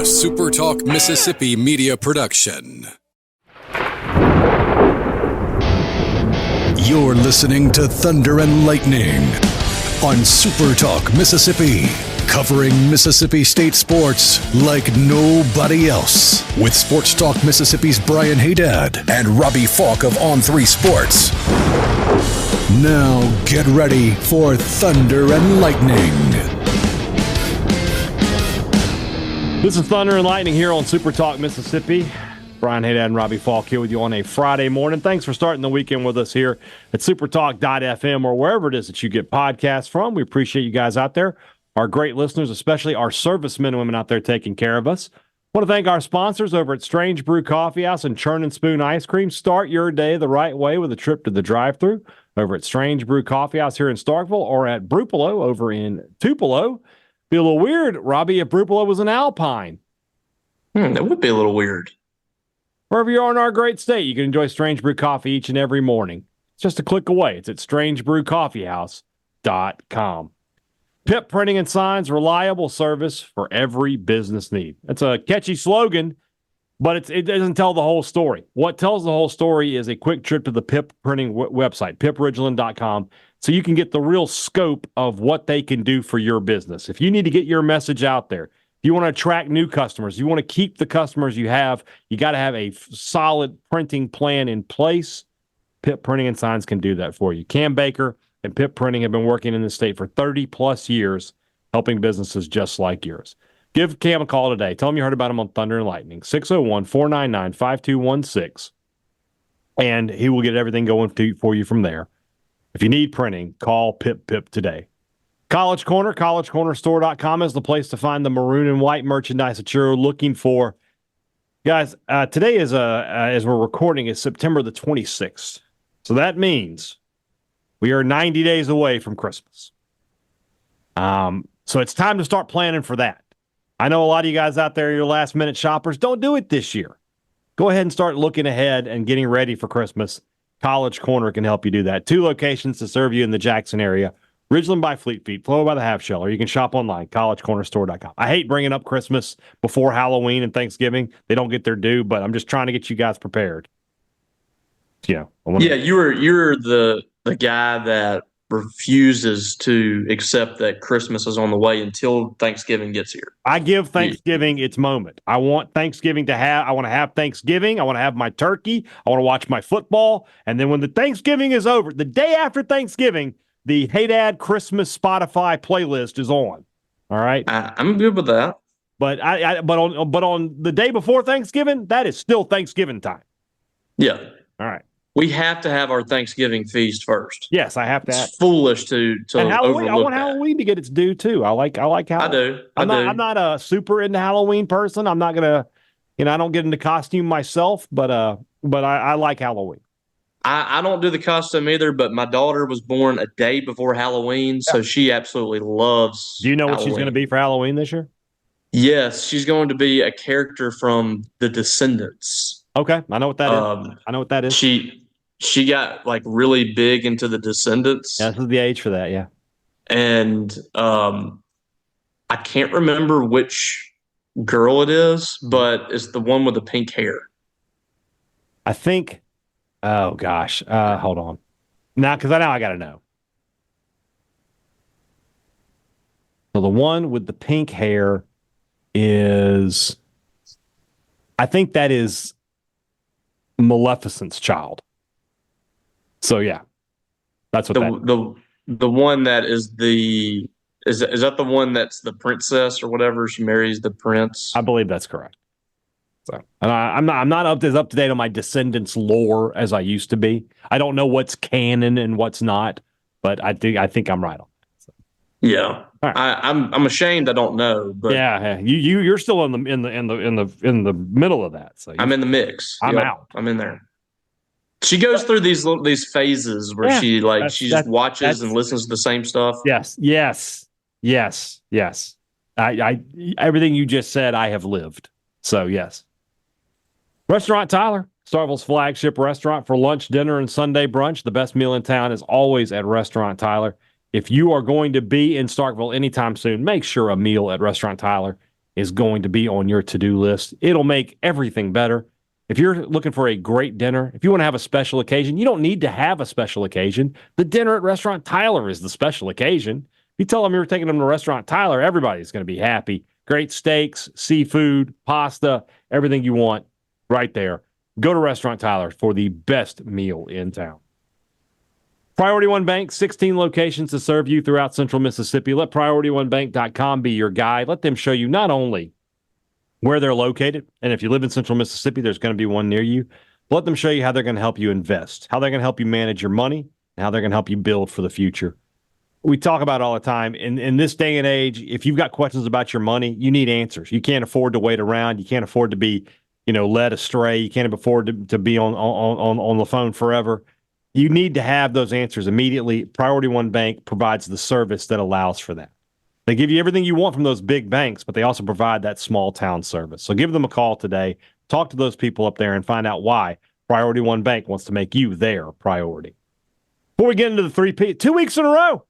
SuperTalk Mississippi Media production. You're listening to Thunder and Lightning on SuperTalk Mississippi, covering Mississippi State sports like nobody else. With SportsTalk Mississippi's Brian Hadad and Robbie Faulk of On3 Sports. Now get ready for Thunder and Lightning. This is Thunder and Lightning here on SuperTalk Mississippi. Brian Hadad and Robbie Faulk here with you on a Friday morning. Thanks for starting the weekend with us here at supertalk.fm or wherever it is that you get podcasts from. We appreciate you guys out there, our great listeners, especially our servicemen and women out there taking care of us. I want to thank our sponsors over at Strange Brew Coffee House and Churn and Spoon Ice Cream. Start your day the right way with a trip to the drive-thru over at Strange Brew Coffee House here in Starkville or at Brupolo over in Tupelo. Be a little weird, Robbie, if Brupolo was in Alpine. That would be a little weird. Wherever you are in our great state, you can enjoy Strange Brew Coffee each and every morning. It's just a click away. It's at strangebrewcoffeehouse.com. Pip Printing and Signs, reliable service for every business need. It's a catchy slogan, but it doesn't tell the whole story. What tells the whole story is a quick trip to the Pip Printing website, pipridgeland.com, so you can get the real scope of what they can do for your business. If you need to get your message out there, if you want to attract new customers, you want to keep the customers you have, you got to have a solid printing plan in place. Pip Printing and Signs can do that for you. Cam Baker and Pip Printing have been working in the state for 30-plus years, helping businesses just like yours. Give Cam a call today. Tell him you heard about him on Thunder and Lightning, 601-499-5216, and he will get everything going for you from there. If you need printing, call Pip today. College Corner, collegecornerstore.com is the place to find the maroon and white merchandise that you're looking for. Guys, today is as we're recording is September the 26th. So that means we are 90 days away from Christmas. So it's time to start planning for that. I know a lot of you guys out there, your last-minute shoppers, don't do it this year. Go ahead and start looking ahead and getting ready for Christmas. College Corner can help you do that. 2 locations to serve you in the Jackson area. Ridgeland by Fleet Feet, Flow by the Half Shell, or you can shop online, collegecornerstore.com. I hate bringing up Christmas before Halloween and Thanksgiving. They don't get their due, but I'm just trying to get you guys prepared. You're the guy that refuses to accept that Christmas is on the way until Thanksgiving gets here. I give Thanksgiving its moment. I want Thanksgiving I want to have Thanksgiving. I want to have my turkey. I want to watch my football. And then when the Thanksgiving is over, the day after Thanksgiving, the Hadad Christmas Spotify playlist is on. All right. I'm good with that. But on the day before Thanksgiving, that is still Thanksgiving time. Yeah. All right. We have to have our Thanksgiving feast first. Yes, I have to. It's foolish to and Halloween. I want that. Halloween to get its due too. I like Halloween. I do. I'm not a super into Halloween person. I'm not gonna, I don't get into costume myself, but I like Halloween. I don't do the costume either, but my daughter was born a day before Halloween, so she absolutely loves. Do you know Halloween. What she's going to be for Halloween this year? Yes, she's going to be a character from The Descendants. Okay, I know what that is. I know what that is. She got like really big into The Descendants. Yeah, this is the age for that, yeah. And I can't remember which girl it is, but it's the one with the pink hair. I think. Oh gosh, hold on. Now, because I got to know. So the one with the pink hair is, I think that is Maleficent's child. So yeah, that's what the one that is is that the one that's the princess or whatever? She marries the prince. I believe that's correct. So, and I'm not up to date on my Descendants lore as I used to be. I don't know what's canon and what's not, but I think I'm right on that. So. Yeah, right. I'm ashamed I don't know, but yeah, you're still in the middle of that. So I'm in the mix. I'm out. I'm in there. She goes through these phases where she just watches and listens to the same stuff. Yes. I everything you just said, I have lived. So yes. Restaurant Tyler, Starkville's flagship restaurant for lunch, dinner, and Sunday brunch. The best meal in town is always at Restaurant Tyler. If you are going to be in Starkville anytime soon, make sure a meal at Restaurant Tyler is going to be on your to-do list. It'll make everything better. If you're looking for a great dinner, if you want to have a special occasion, you don't need to have a special occasion. The dinner at Restaurant Tyler is the special occasion. If you tell them you're taking them to Restaurant Tyler, everybody's going to be happy. Great steaks, seafood, pasta, everything you want right there. Go to Restaurant Tyler for the best meal in town. Priority One Bank, 16 locations to serve you throughout Central Mississippi. Let PriorityOneBank.com be your guide. Let them show you not only where they're located, and if you live in Central Mississippi, there's going to be one near you. But let them show you how they're going to help you invest, how they're going to help you manage your money, and how they're going to help you build for the future. We talk about it all the time. In this day and age, if you've got questions about your money, you need answers. You can't afford to wait around. You can't afford to be, led astray. You can't afford to be on the phone forever. You need to have those answers immediately. Priority One Bank provides the service that allows for that. They give you everything you want from those big banks, but they also provide that small town service. So give them a call today. Talk to those people up there and find out why Priority One Bank wants to make you their priority. Before we get into the 3P, 2 weeks in a row,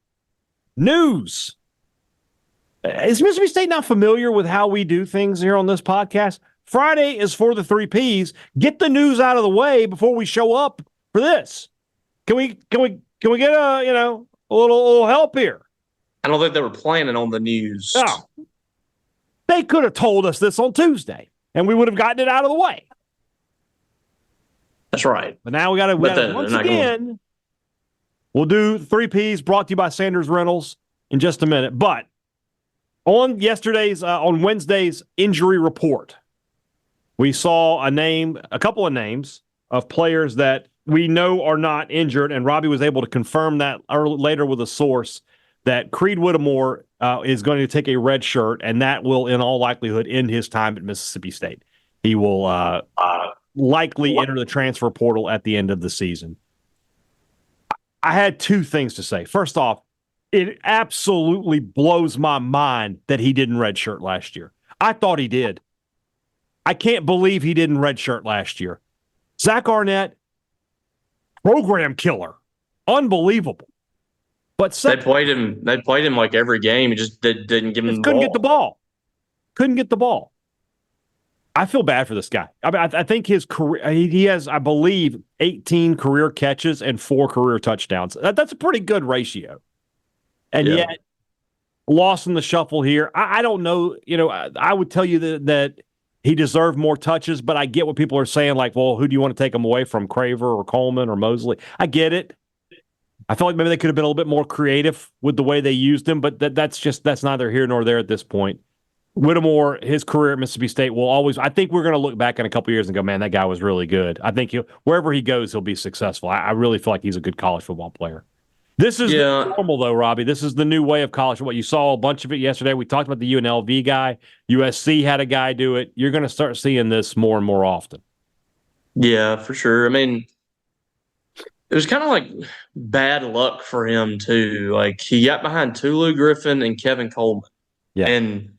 news. Is Mississippi State not familiar with how we do things here on this podcast? Friday is for the 3 Ps. Get the news out of the way before we show up for this. Can we get a little help here? I don't think they were planning on the news. No. They could have told us this on Tuesday, and we would have gotten it out of the way. That's right. But now we got to once again. We'll do 3 Ps brought to you by Sanders Rentals in just a minute. But on Wednesday's injury report, we saw a couple of names of players that we know are not injured, and Robbie was able to confirm that later with a source that Creed Whittemore is going to take a red shirt, and that will, in all likelihood, end his time at Mississippi State. He will likely enter the transfer portal at the end of the season. I had two things to say. First off, it absolutely blows my mind that he didn't redshirt last year. I thought he did. I can't believe he didn't redshirt last year. Zach Arnett, program killer, unbelievable. But they played him like every game. He just didn't give him the ball. Couldn't get the ball. I feel bad for this guy. I mean, I think his career, he has, I believe, 18 career catches and 4 career touchdowns. That's a pretty good ratio. And yet, lost in the shuffle here. I don't know. I would tell you that he deserved more touches, but I get what people are saying, like, well, who do you want to take him away from, Craver or Coleman or Mosley? I get it. I feel like maybe they could have been a little bit more creative with the way they used him, but that's neither here nor there at this point. Whittemore, his career at Mississippi State will always, I think we're going to look back in a couple of years and go, man, that guy was really good. I think wherever he goes, he'll be successful. I really feel like he's a good college football player. This is normal, though, Robbie. This is the new way of college football. You saw a bunch of it yesterday. We talked about the UNLV guy. USC had a guy do it. You're going to start seeing this more and more often. Yeah, for sure. I mean, it was kind of like bad luck for him, too. Like, he got behind Tulu Griffin and Kevin Coleman. Yeah. And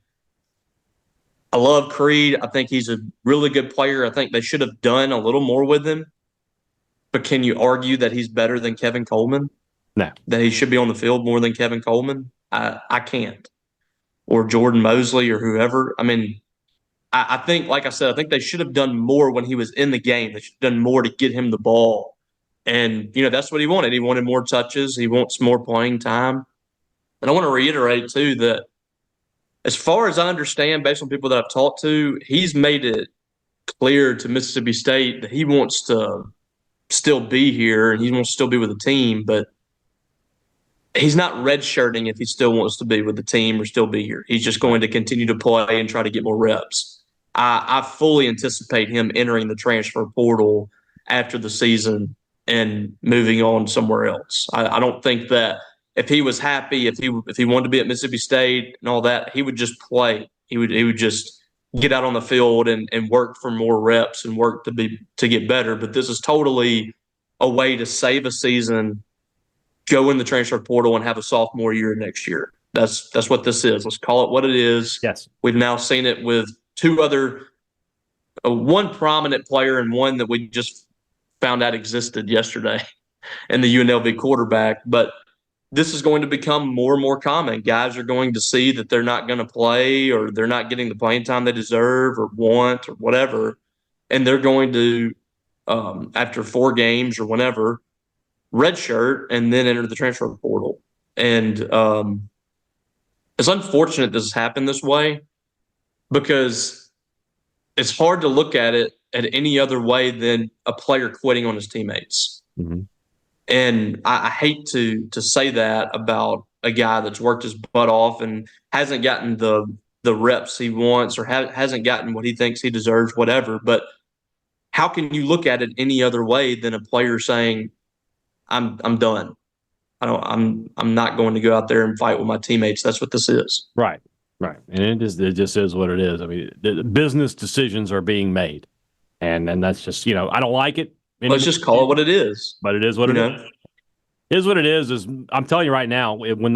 I love Creed. I think he's a really good player. I think they should have done a little more with him. But can you argue that he's better than Kevin Coleman? No. That he should be on the field more than Kevin Coleman? I can't. Or Jordan Mosley or whoever. I mean, I think, like I said, I think they should have done more when he was in the game. They should have done more to get him the ball. And, that's what he wanted. He wanted more touches. He wants more playing time. And I want to reiterate, too, that as far as I understand, based on people that I've talked to, he's made it clear to Mississippi State that he wants to still be here and he wants to still be with the team, but he's not redshirting if he still wants to be with the team or still be here. He's just going to continue to play and try to get more reps. I fully anticipate him entering the transfer portal after the season and moving on somewhere else. I don't think that if he was happy, if he wanted to be at Mississippi State and all that, he would just play. He would just get out on the field and work for more reps and work to get better. But this is totally a way to save a season, go in the transfer portal, and have a sophomore year next year. That's what this is. Let's call it what it is. Yes. We've now seen it with two other, one prominent player and one that we just found out existed yesterday, and the UNLV quarterback. But this is going to become more and more common. Guys are going to see that they're not going to play or they're not getting the playing time they deserve or want or whatever, and they're going to, after 4 games or whenever, redshirt and then enter the transfer portal. And it's unfortunate this has happened this way because it's hard to look at it at any other way than a player quitting on his teammates. Mm-hmm. And I hate to say that about a guy that's worked his butt off and hasn't gotten the reps he wants or hasn't gotten what he thinks he deserves, whatever. But how can you look at it any other way than a player saying, I'm done. I'm not going to go out there and fight with my teammates. That's what this is. Right. And it just is what it is. I mean, the business decisions are being made. And that's just, I don't like it. Let's just call it what it is. But it is what it is. It is what it is I'm telling you right now, when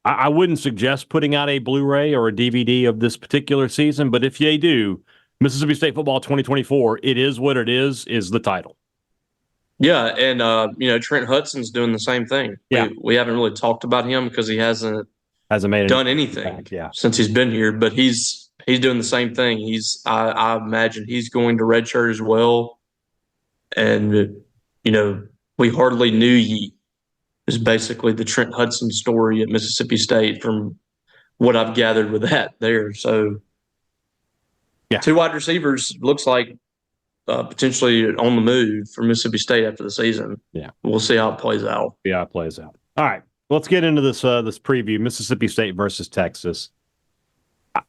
I wouldn't suggest putting out a Blu-ray or a DVD of this particular season, but if they do, Mississippi State Football 2024, It Is What It Is the title. Yeah, and Trent Hudson's doing the same thing. Yeah. We haven't really talked about him because he hasn't done anything since he's been here, but he's doing the same thing. I imagine he's going to redshirt as well. And we hardly knew ye is basically the Trent Hudson story at Mississippi State from what I've gathered with that there. So 2 wide receivers looks like potentially on the move for Mississippi State after the season. Yeah. We'll see how it plays out. Yeah, it plays out. All right. Let's get into this preview, Mississippi State versus Texas.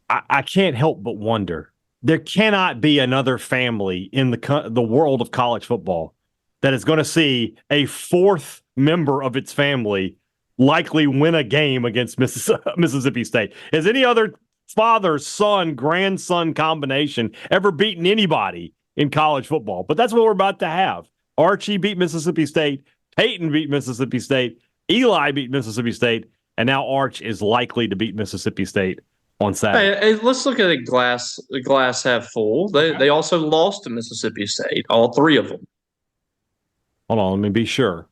I can't help but wonder. There cannot be another family in the world of college football that is going to see a 4th member of its family likely win a game against Mississippi State. Has any other father, son, grandson combination ever beaten anybody in college football? But that's what we're about to have. Archie beat Mississippi State. Peyton beat Mississippi State. Eli beat Mississippi State. And now Arch is likely to beat Mississippi State on Saturday. Hey, let's look at the glass half full. They also lost to Mississippi State, all 3 of them. Hold on, let me be sure.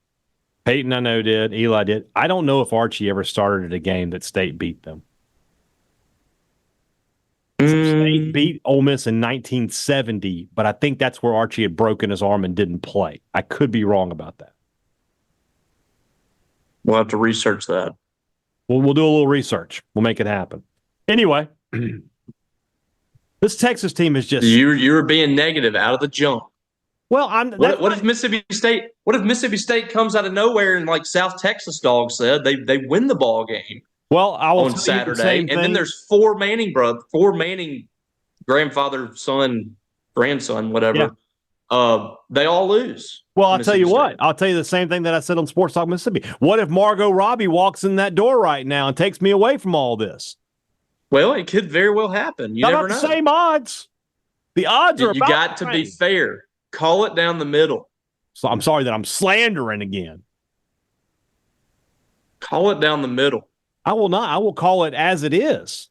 Peyton, I know, did. Eli did. I don't know if Archie ever started at a game that State beat them. State beat Ole Miss in 1970, but I think that's where Archie had broken his arm and didn't play. I could be wrong about that. We'll have to research that. We'll do a little research. We'll make it happen. Anyway, this Texas team is just you were being negative out of the jump. Well, what if Mississippi State comes out of nowhere and, like South Texas Dogs said, they win the ball game? Well, I will on Saturday, and then there's 4 Manning grandfather, son, grandson, whatever. Yeah. They all lose. Well, I'll tell you what. I'll tell you the same thing that I said on SportsTalk Mississippi. What if Margot Robbie walks in that door right now and takes me away from all this? Well, it could very well happen. You never know. The same odds. The odds are. You got to be fair. Call it down the middle. So I'm sorry that I'm slandering again. Call it down the middle. I will not. I will call it as it is,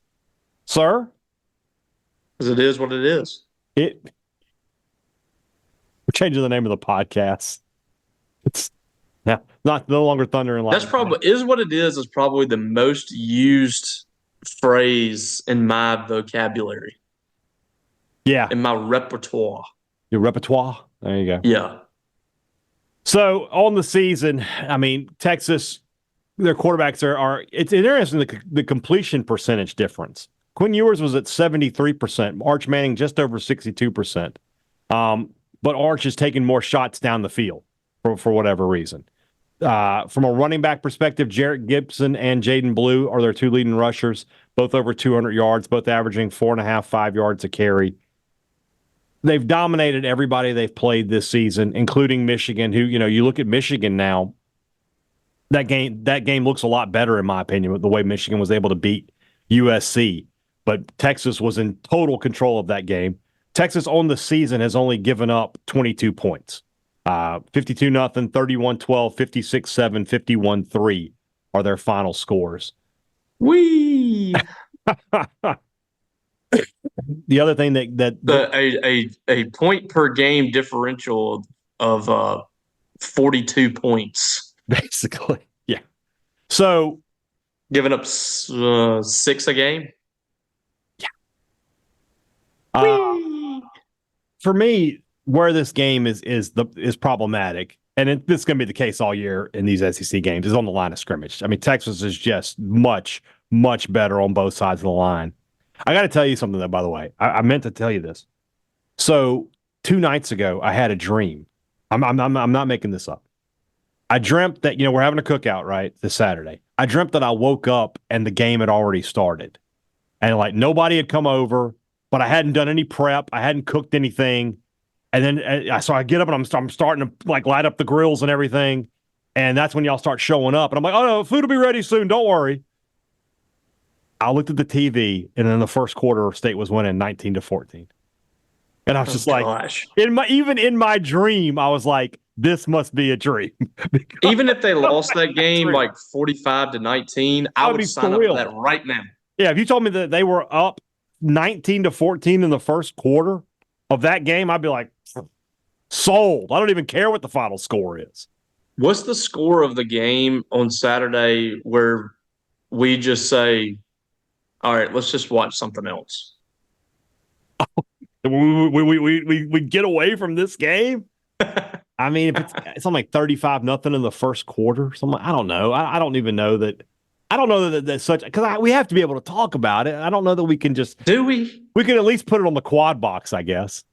sir. As it is what it is. We're changing the name of the podcast. It's no longer Thunder and Lightning. That's probably is what it is probably the most used phrase in my vocabulary. Yeah. In my repertoire. Your repertoire? There you go. Yeah. So on the season, I mean, Texas, their quarterbacks are it's interesting the completion percentage difference. Quinn Ewers was at 73%, Arch Manning just over 62%. But Arch is taking more shots down the field for whatever reason. From a running back perspective, Jarrett Gibson and Jaden Blue are their 2 leading rushers, both over 200 yards, both averaging 4.5, 5 yards a carry. They've dominated everybody they've played this season, including Michigan, who, you look at Michigan now, that game looks a lot better, in my opinion, with the way Michigan was able to beat USC. But Texas was in total control of that game. Texas on the season has only given up 22 points. 52-0, 31-12, 56-7, 51-3 are their final scores. Whee! The other thing that a point per game differential of 42 points. Basically, yeah. So Giving up 6 a game. For me, where this game is problematic, and this is going to be the case all year in these SEC games, is on the line of scrimmage. I mean, Texas is just much, much better on both sides of the line. I got to tell you something, though, by the way. I meant to tell you this. So 2 nights ago, I had a dream. I'm not making this up. I dreamt that, we're having a cookout, right, this Saturday. I dreamt that I woke up and the game had already started. And, nobody had come over, but I hadn't done any prep. I hadn't cooked anything. And then, so I get up and I'm starting to, light up the grills and everything. And that's when y'all start showing up. And I'm like, oh, no, food will be ready soon. Don't worry. I looked at the TV, and in the first quarter, State was winning 19-14. And I was just gosh. Even in my dream, I was like, this must be a dream. Even if they lost that game 45-19, I would sign up for that right now. Yeah, if you told me that they were up 19-14 in the first quarter of that game, I'd be like, sold. I don't even care what the final score is. What's the score of the game on Saturday where we just say, all right, let's just watch something else? We get away from this game? I mean, if it's something like 35-0 in the first quarter, something, I don't know. I don't even know that. I don't know that that's such, because we have to be able to talk about it. I don't know that we can just. Do we? We can at least put it on the quad box, I guess.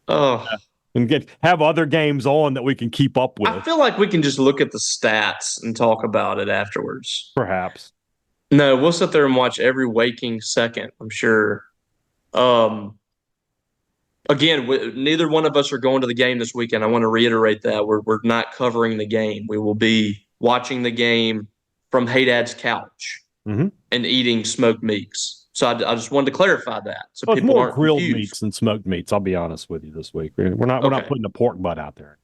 Oh. And have other games on that we can keep up with. I feel like we can just look at the stats and talk about it afterwards. Perhaps. No, we'll sit there and watch every waking second, I'm sure. Again, neither one of us are going to the game this weekend. I want to reiterate that. We're not covering the game. We will be watching the game from Hadad's couch and eating smoked meats. So I just wanted to clarify that. So well, people more aren't grilled confused. Meats than smoked meats, I'll be honest with you this week. We're not putting a pork butt out there.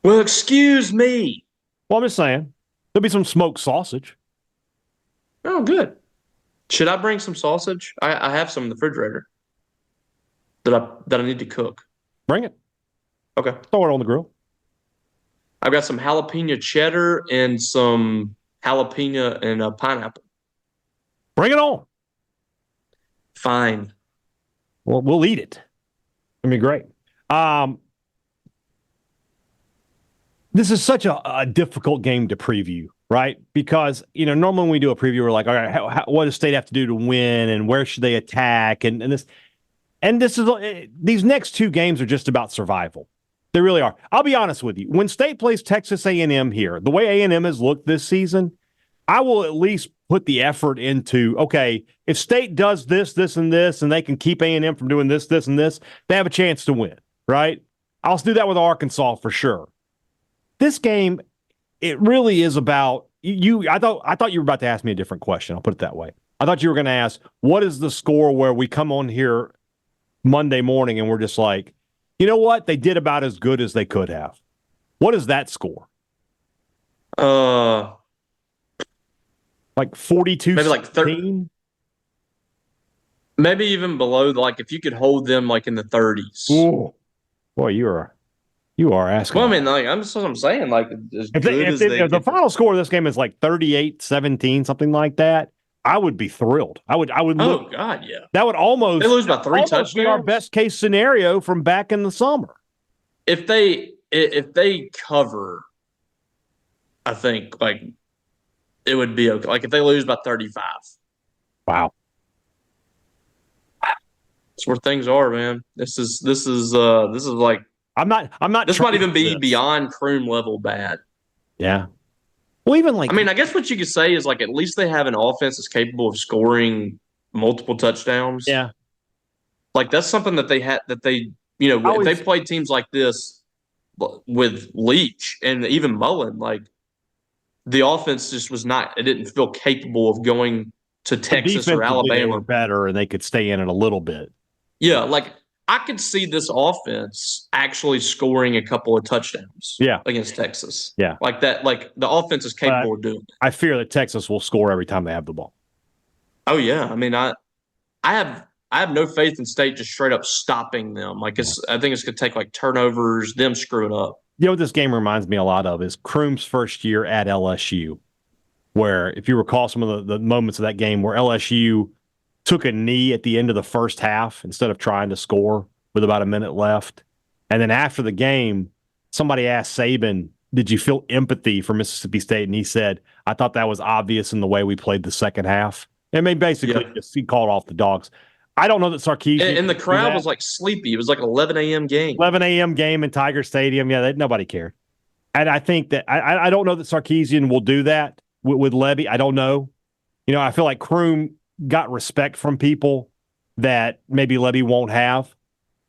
Well, excuse me. Well, I'm just saying. There'll be some smoked sausage. Oh, good. Should I bring some sausage? I have some in the refrigerator that I need to cook. Bring it. Okay. Throw it on the grill. I've got some jalapeno cheddar and some jalapeno and pineapple. Bring it on. Fine. Well, we'll eat it. I mean, great. This is such a difficult game to preview, right? Because, normally when we do a preview, we're like, all right, what does State have to do to win, and where should they attack? And this is these next 2 games are just about survival. They really are. I'll be honest with you. When State plays Texas A&M here, the way A&M has looked this season, I will at least put the effort into, okay, if State does this, this, and this, and they can keep A&M from doing this, this, and this, they have a chance to win, right? I'll do that with Arkansas for sure. This game, it really is about you. I thought you were about to ask me a different question. I'll put it that way. I thought you were going to ask, what is the score where we come on here Monday morning and we're just like, you know what? They did about as good as they could have. What is that score? Like 42, maybe like 13. Maybe even below, if you could hold them in the 30s. Ooh. Boy, you are asking. Well, I mean, that's what I'm saying. If the final score of this game is 38-17, something like that, I would be thrilled. I would. Oh God, yeah. That would almost they lose by 3 touchdowns. Be our best case scenario from back in the summer. If they cover, I think it would be okay. If they lose by 35. Wow. That's where things are, man. This is I'm not. This might even be beyond Croom level bad. Yeah. Well, even I guess what you could say is at least they have an offense that's capable of scoring multiple touchdowns. Yeah. That's something that they had if they played teams like this with Leach and even Mullen, the offense just was not. It didn't feel capable of going to Texas or Alabama. They were better, and they could stay in it a little bit. Yeah, I could see this offense actually scoring a couple of touchdowns against Texas. Yeah. That. The offense is capable of doing it. I fear that Texas will score every time they have the ball. Oh, yeah. I mean, I have no faith in State just straight up stopping them. I think it's going to take turnovers, them screwing up. You know what this game reminds me a lot of is Croom's first year at LSU. where if you recall some of the moments of that game where LSU took a knee at the end of the first half instead of trying to score with about a minute left. And then after the game, somebody asked Saban, did you feel empathy for Mississippi State? And he said, I thought that was obvious in the way we played the second half. I mean, basically, he called off the dogs. I don't know that Sarkisian... And the crowd was like sleepy. It was like an 11 a.m. game. 11 a.m. game in Tiger Stadium. Yeah, nobody cared. And I think that... I don't know that Sarkisian will do that with Levy. I don't know. I feel like Kroom got respect from people that maybe Levy won't have.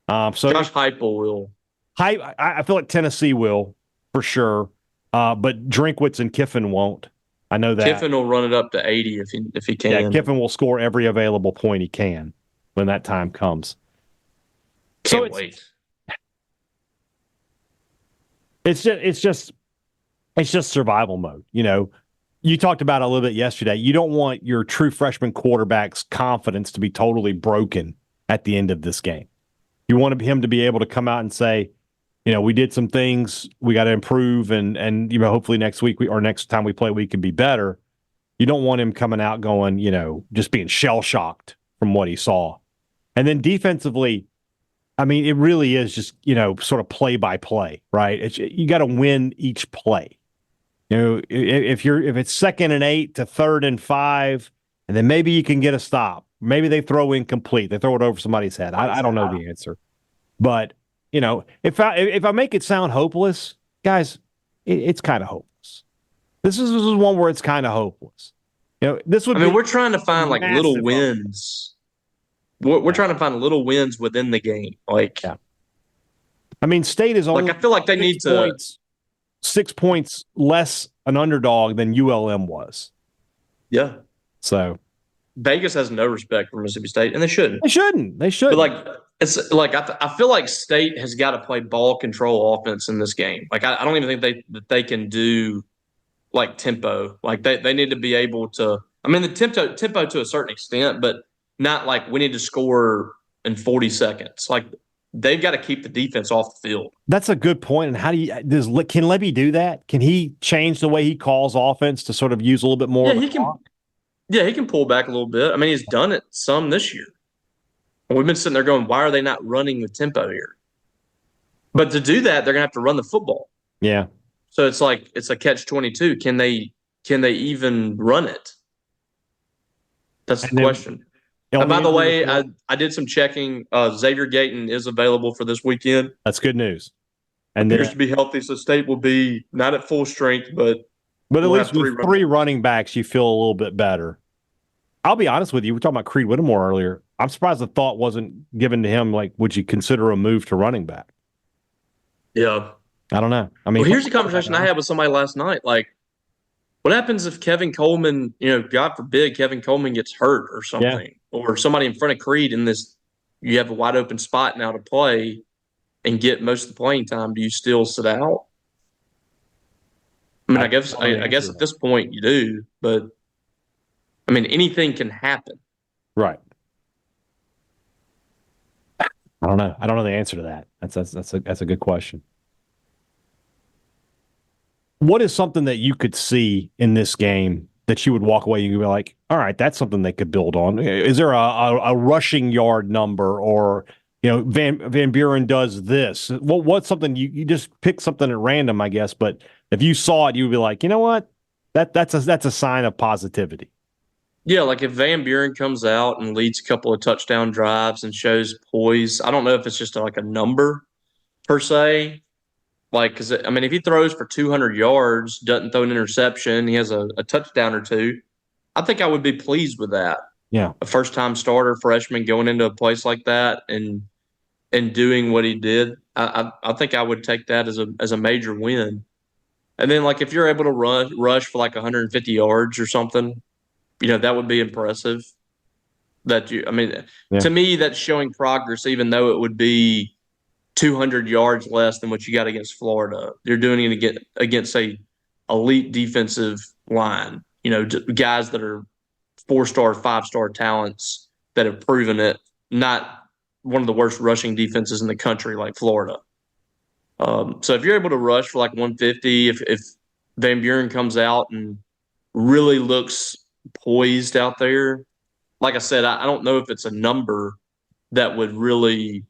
So Josh Heupel will. I feel like Tennessee will, for sure. But Drinkwitz and Kiffin won't. I know that. Kiffin will run it up to 80 if he can. Yeah, Kiffin will score every available point he can when that time comes. Can't wait. It's just survival mode. You talked about it a little bit yesterday. You don't want your true freshman quarterback's confidence to be totally broken at the end of this game. You want him to be able to come out and say, we did some things, we got to improve, and hopefully next week or next time we play, we can be better. You don't want him coming out going, just being shell-shocked from what he saw. And then defensively, I mean, it really is just, sort of play-by-play, right? You got to win each play. If it's 2nd and 8 to 3rd and 5, and then maybe you can get a stop. Maybe they throw incomplete. They throw it over somebody's head. I don't know the answer. But, if I make it sound hopeless, guys, it's kind of hopeless. This is one where it's kind of hopeless. This would. We're trying to find like little wins. We're trying to find little wins within the game. State is only. I feel like they need to 6 points less an underdog than ULM was. Yeah. So Vegas has no respect for Mississippi State, and they shouldn't. They should. But I feel like State has got to play ball control offense in this game. I don't even think they can do tempo. They need to be able to. The tempo to a certain extent, but not we need to score in 40 seconds. They've got to keep the defense off the field. That's a good point. And how can Levy do that? Can he change the way he calls offense to sort of use a little bit more? Yeah, he can. Yeah, he can pull back a little bit. He's done it some this year. And we've been sitting there going, why are they not running the tempo here? But to do that, they're going to have to run the football. Yeah. So it's a catch-22. Can they even run it? That's the question. And by the way, I did some checking. Xavier Gayton is available for this weekend. That's good news. And appears to be healthy, so State will be not at full strength, but at least with three running backs, you feel a little bit better. I'll be honest with you. We were talking about Creed Whittemore earlier. I'm surprised the thought wasn't given to him, would you consider a move to running back? Yeah. I don't know. Here's a conversation I had with somebody last night. What happens if Kevin Coleman, God forbid, Kevin Coleman gets hurt or something, or somebody in front of Creed in this, you have a wide open spot now to play and get most of the playing time. Do you still sit out? I guess at this point you do, but anything can happen. Right. I don't know. I don't know the answer to that. That's a good question. What is something that you could see in this game that you would walk away and you'd be like, all right, that's something they could build on? Is there a rushing yard number, or Van Buren does this? What's something you just pick something at random, I guess, but if you saw it, you'd be like, you know what? That's a sign of positivity. Yeah, if Van Buren comes out and leads a couple of touchdown drives and shows poise, I don't know if it's just a number per se. Because, if he throws for 200 yards, doesn't throw an interception, he has a touchdown or two, I think I would be pleased with that. Yeah. A first-time starter, freshman, going into a place like that and doing what he did, I think I would take that as a major win. And then, if you're able to rush for 150 yards or something, that would be impressive. To me, that's showing progress, even though it would be 200 yards less than what you got against Florida. You're doing it against a elite defensive line, guys that are 4-star, 5-star talents that have proven it, not one of the worst rushing defenses in the country like Florida. So if you're able to rush for 150, if Van Buren comes out and really looks poised out there. Like I said, I don't know if it's a number that would really,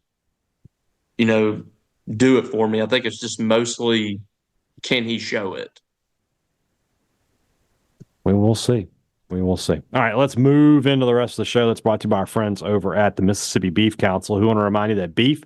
do it for me. I think it's just mostly, can he show it? We will see. We will see. All right, let's move into the rest of the show. That's brought to you by our friends over at the Mississippi Beef Council, who want to remind you that beef,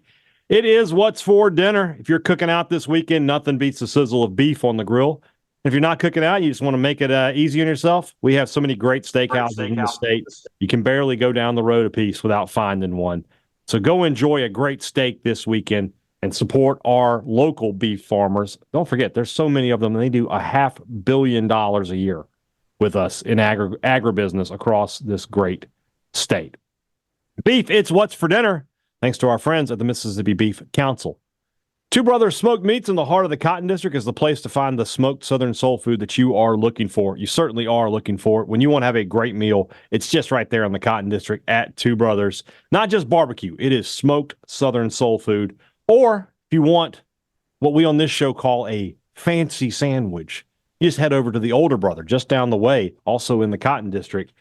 it is what's for dinner. If you're cooking out this weekend, nothing beats the sizzle of beef on the grill. If you're not cooking out, you just want to make it easy on yourself, we have so many great steakhouses in the state. You can barely go down the road a piece without finding one. So go enjoy a great steak this weekend and support our local beef farmers. Don't forget, there's so many of them, and they do $500 million a year with us in agribusiness across this great state. Beef, it's what's for dinner, thanks to our friends at the Mississippi Beef Council. Two Brothers Smoked Meats in the heart of the Cotton District is the place to find the smoked Southern soul food that you are looking for. You certainly are looking for it. When you want to have a great meal, it's just right there in the Cotton District at Two Brothers. Not just barbecue, it is smoked Southern soul food. Or if you want what we on this show call a fancy sandwich, you just head over to the Older Brother, just down the way, also in the Cotton District.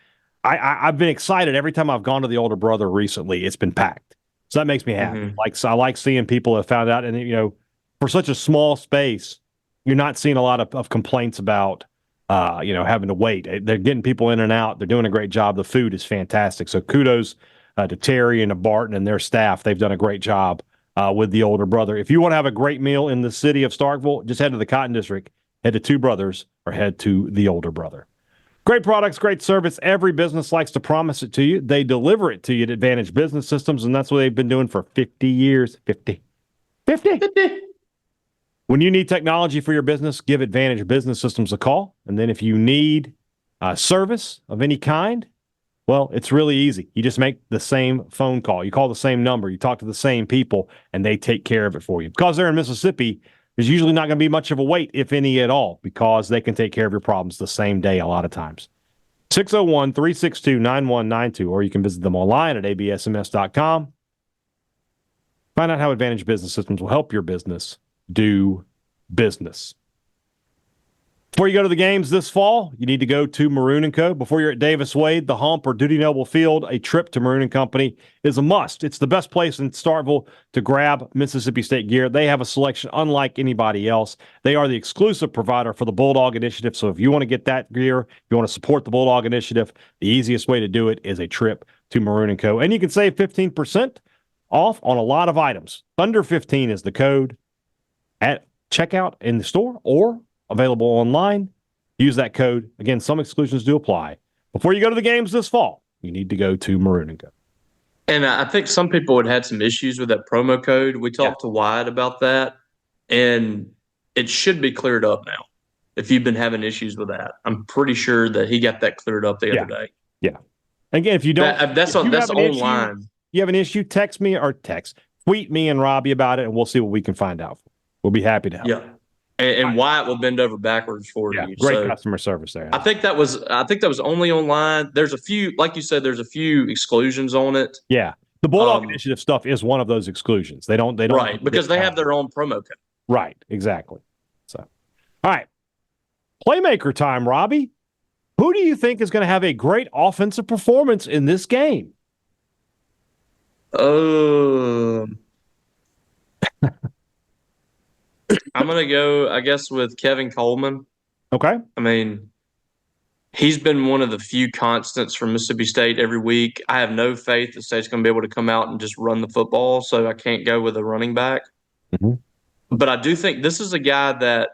I've been excited every time I've gone to the Older Brother recently. It's been packed. So that makes me happy. Mm-hmm. I like seeing people have found out, and for such a small space, you're not seeing a lot of complaints about having to wait. They're getting people in and out. They're doing a great job. The food is fantastic. So kudos to Terry and to Barton and their staff. They've done a great job with the Older Brother. If you want to have a great meal in the city of Starkville, just head to the Cotton District, head to Two Brothers, or head to the Older Brother. Great products, great service. Every business likes to promise it to you. They deliver it to you at Advantage Business Systems, and that's what they've been doing for 50 years. 50. When you need technology for your business, give Advantage Business Systems a call. And then if you need service of any kind, well, it's really easy. You just make the same phone call. You call the same number. You talk to the same people, and they take care of it for you. Because they're in Mississippi, there's usually not going to be much of a wait, if any at all, because they can take care of your problems the same day a lot of times. 601-362-9192, or you can visit them online at absms.com. Find out how Advantage Business Systems will help your business do business. Before you go to the games this fall, you need to go to Maroon & Co. Before you're at Davis Wade, the Hump, or Duty Noble Field, a trip to Maroon & Company is a must. It's the best place in Starkville to grab Mississippi State gear. They have a selection unlike anybody else. They are the exclusive provider for the Bulldog Initiative, so if you want to get that gear, if you want to support the Bulldog Initiative, the easiest way to do it is a trip to Maroon & Co. And you can save 15% off on a lot of items. Thunder 15 is the code at checkout in the store or available online. Use that code. Again, some exclusions do apply. Before you go to the games this fall, you need to go to Maroon & Co. And I think some people had some issues with that promo code. We talked to Wyatt about that, and it should be cleared up now. If you've been having issues with that, I'm pretty sure that he got that cleared up the other day. Yeah. Again, if you don't, that's online. You have an issue, tweet me and Robbie about it, and we'll see what we can find out. We'll be happy to help. Yeah. And Wyatt will bend over backwards for you. Great customer service there. I think that was only online. There's a few, like you said, there's a few exclusions on it. Yeah. The Bulldog Initiative stuff is one of those exclusions. They don't right, because they have their own promo code. Right, exactly. So all right. Playmaker time, Robbie. Who do you think is going to have a great offensive performance in this game? I'm going to go, I guess, with Kevin Coleman. Okay. I mean, he's been one of the few constants for Mississippi State every week. I have no faith that State's going to be able to come out and just run the football, so I can't go with a running back. Mm-hmm. But I do think this is a guy that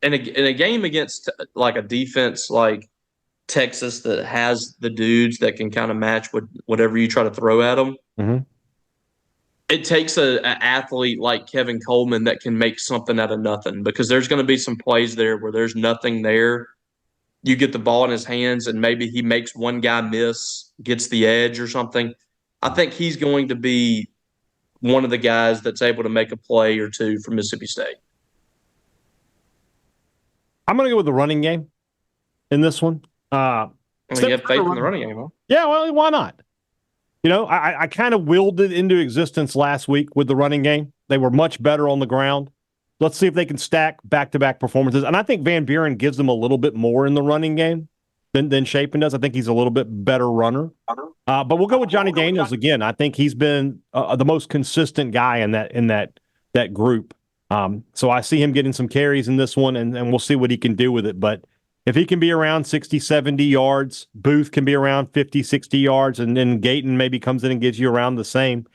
in a game against like a defense like Texas that has the dudes that can kind of match with whatever you try to throw at them, mm-hmm. It takes an athlete like Kevin Coleman that can make something out of nothing, because there's going to be some plays there where there's nothing there. You get the ball in his hands and maybe he makes one guy miss, gets the edge or something. I think he's going to be one of the guys that's able to make a play or two for Mississippi State. I'm going to go with the running game in this one. You have faith in the running game, huh? Yeah, well, why not? I kind of willed it into existence last week with the running game. They were much better on the ground. Let's see if they can stack back-to-back performances. And I think Van Buren gives them a little bit more in the running game than Chapin does. I think he's a little bit better runner. But we'll go with Johnny Daniels again. I think he's been the most consistent guy in that group. So I see him getting some carries in this one, and we'll see what he can do with it. But if he can be around 60, 70 yards, Booth can be around 50, 60 yards, and then Gayton maybe comes in and gives you around the same,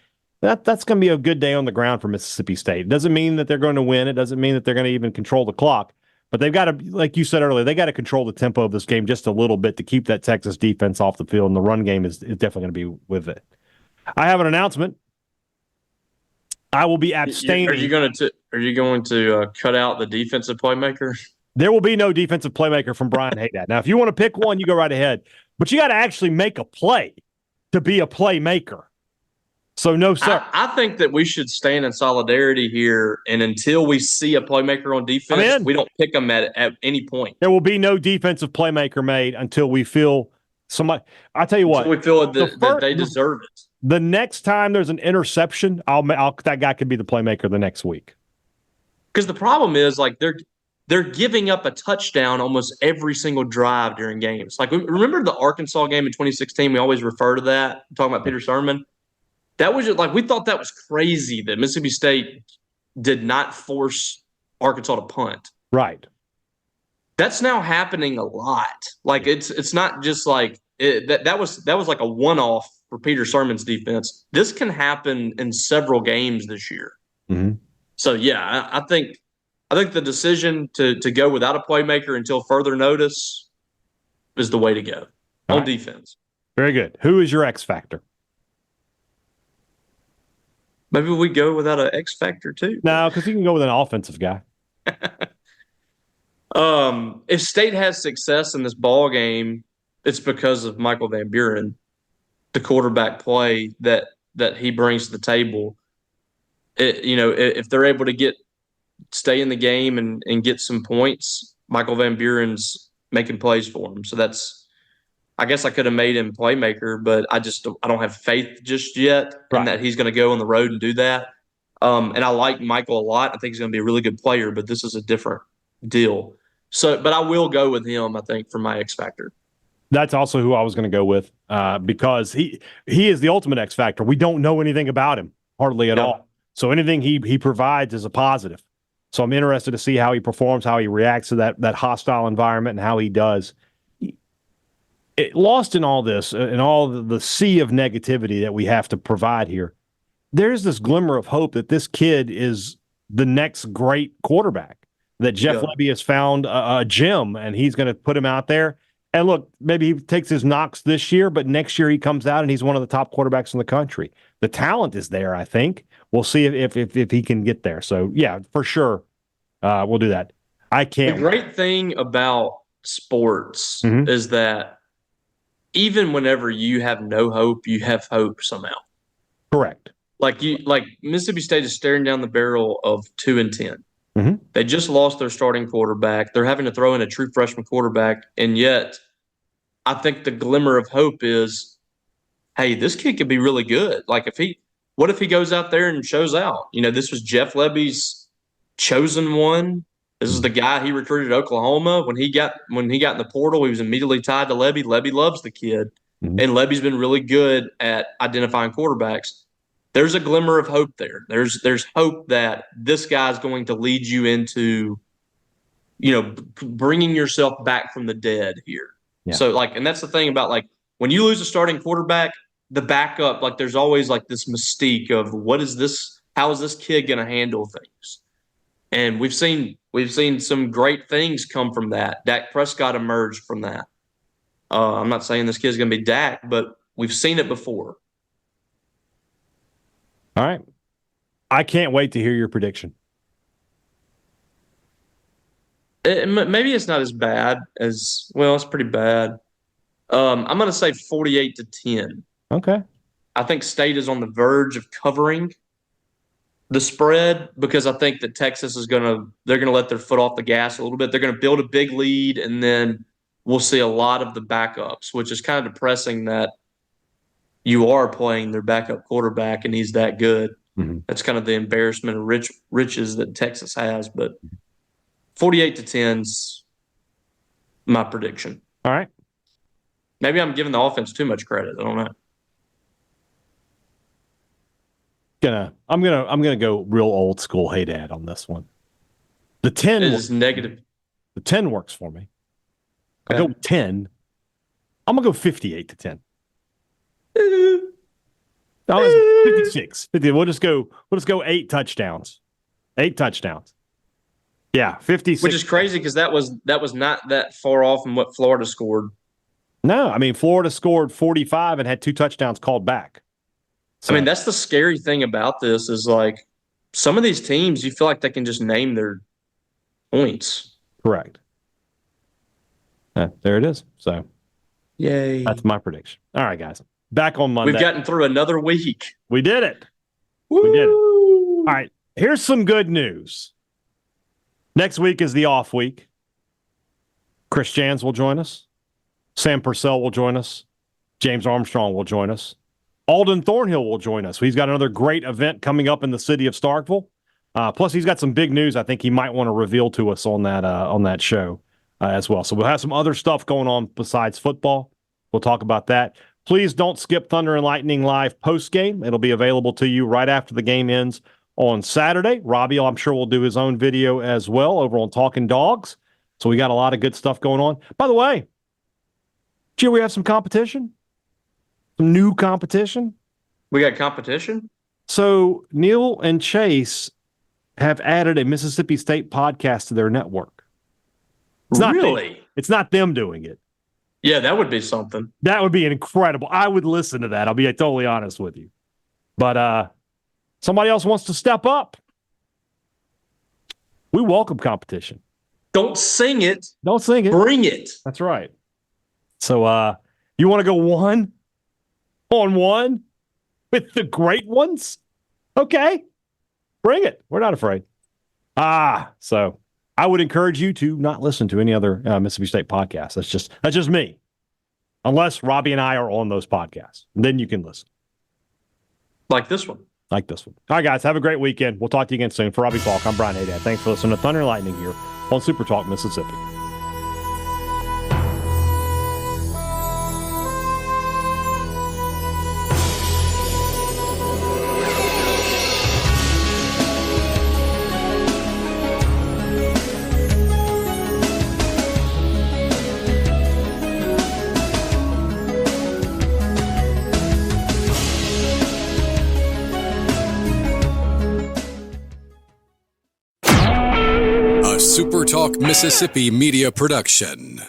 that's going to be a good day on the ground for Mississippi State. It doesn't mean that they're going to win. It doesn't mean that they're going to even control the clock. But they've got to, like you said earlier, they got to control the tempo of this game just a little bit to keep that Texas defense off the field, and the run game is definitely going to be with it. I have an announcement. I will be abstaining. Are you going to cut out the defensive playmaker? There will be no defensive playmaker from Brian Hadad. Now, if you want to pick one, you go right ahead. But you got to actually make a play to be a playmaker. So, no, sir. I think that we should stand in solidarity here, and until we see a playmaker on defense, we don't pick them at any point. There will be no defensive playmaker made until we feel somebody. I'll tell you what. Until we feel that they deserve it. The next time there's an interception, that guy could be the playmaker the next week. Because the problem is, like, they're giving up a touchdown almost every single drive during games. Like, remember the Arkansas game in 2016? We always refer to that, talking about Peter Sirmon. That was just, like, we thought that was crazy that Mississippi State did not force Arkansas to punt. Right. That's now happening a lot. Like, it's not just like that was like a one-off for Peter Sirmon's defense. This can happen in several games this year. Mm-hmm. So yeah, I think the decision to go without a playmaker until further notice is the way to go on defense. Very good. Who is your X factor? Maybe we go without an X factor too. No, because you can go with an offensive guy. If State has success in this ball game, it's because of Michael Van Buren, the quarterback play that he brings to the table. If they're able to stay in the game and get some points, Michael Van Buren's making plays for him. So I guess I could have made him playmaker, but I don't have faith just yet in that he's going to go on the road and do that. And I like Michael a lot. I think he's going to be a really good player, but this is a different deal. So, but I will go with him, I think, for my X factor. That's also who I was going to go with because he is the ultimate X factor. We don't know anything about him hardly at all. So anything he provides is a positive. So I'm interested to see how he performs, how he reacts to that hostile environment, and how he does. Lost in all this, in all the sea of negativity that we have to provide here, there's this glimmer of hope that this kid is the next great quarterback, that Jeff Lebby has found a gem, and he's going to put him out there. And look, maybe he takes his knocks this year, but next year he comes out and he's one of the top quarterbacks in the country. The talent is there, I think. We'll see if he can get there. So, yeah, for sure, we'll do that. I can't. The great thing about sports is that even whenever you have no hope, you have hope somehow. Correct. Like Mississippi State is staring down the barrel of 2-10. Mm-hmm. They just lost their starting quarterback. They're having to throw in a true freshman quarterback, and yet I think the glimmer of hope is, hey, this kid could be really good. Like, what if he goes out there and shows out? This was Jeff Lebby's chosen one. This is the guy he recruited at Oklahoma. When he got in the portal, he was immediately tied to Lebby. Lebby loves the kid, and Lebby's been really good at identifying quarterbacks. There's a glimmer of hope there. There's hope that this guy's going to lead you into, bringing yourself back from the dead here. Yeah. So, and that's the thing about, when you lose a starting quarterback, the backup, there's always, this mystique of how is this kid going to handle things? And we've seen some great things come from that. Dak Prescott emerged from that. I'm not saying this kid's going to be Dak, but we've seen it before. All right. I can't wait to hear your prediction. Maybe it's not as bad as – well, it's pretty bad. I'm going to say 48-10. Okay. I think State is on the verge of covering the spread because I think that Texas they're going to let their foot off the gas a little bit. They're going to build a big lead, and then we'll see a lot of the backups, which is kind of depressing that you are playing their backup quarterback and he's that good. That's kind of the embarrassment of riches that Texas has. But 48-10's my prediction. All right. Maybe I'm giving the offense too much credit. I don't know. I'm gonna go real old school Hadad on this one. The 10 is negative. The 10 works for me. I go 10. I'm gonna go 58-10. No, it's 56. We'll just go 8 touchdowns. 8 touchdowns. Yeah, 56. Which is crazy because that was not that far off from what Florida scored. No, I mean Florida scored 45 and had 2 touchdowns called back. So, I mean, that's the scary thing about this is like some of these teams, you feel like they can just name their points. Correct. There it is. So, yay. That's my prediction. All right, guys. Back on Monday. We've gotten through another week. We did it. Woo! We did it. All right. Here's some good news. Next week is the off week. Chris Jans will join us. Sam Purcell will join us. James Armstrong will join us. Alden Thornhill will join us. He's got another great event coming up in the city of Starkville. Plus, he's got some big news I think he might want to reveal to us on that show as well. So we'll have some other stuff going on besides football. We'll talk about that. Please don't skip Thunder and Lightning Live postgame. It'll be available to you right after the game ends on Saturday. Robbie, I'm sure, will do his own video as well over on Talking Dogs. So we got a lot of good stuff going on. By the way, did we have some competition? Some new competition? We got competition? So Neil and Chase have added a Mississippi State podcast to their network. It's not them doing it. Yeah, that would be something. That would be incredible. I would listen to that. I'll be totally honest with you. But somebody else wants to step up. We welcome competition. Don't sing it. Don't sing it. Bring it. That's right. So you want to go 1-on-1 with the great ones? Okay. Bring it. We're not afraid. So I would encourage you to not listen to any other Mississippi State podcasts. That's just me. Unless Robbie and I are on those podcasts. Then you can listen. Like this one. All right, guys. Have a great weekend. We'll talk to you again soon. For Robbie Faulk, I'm Brian Hadad. Thanks for listening to Thunder and Lightning here on SuperTalk Mississippi. SuperTalk Mississippi Media Production.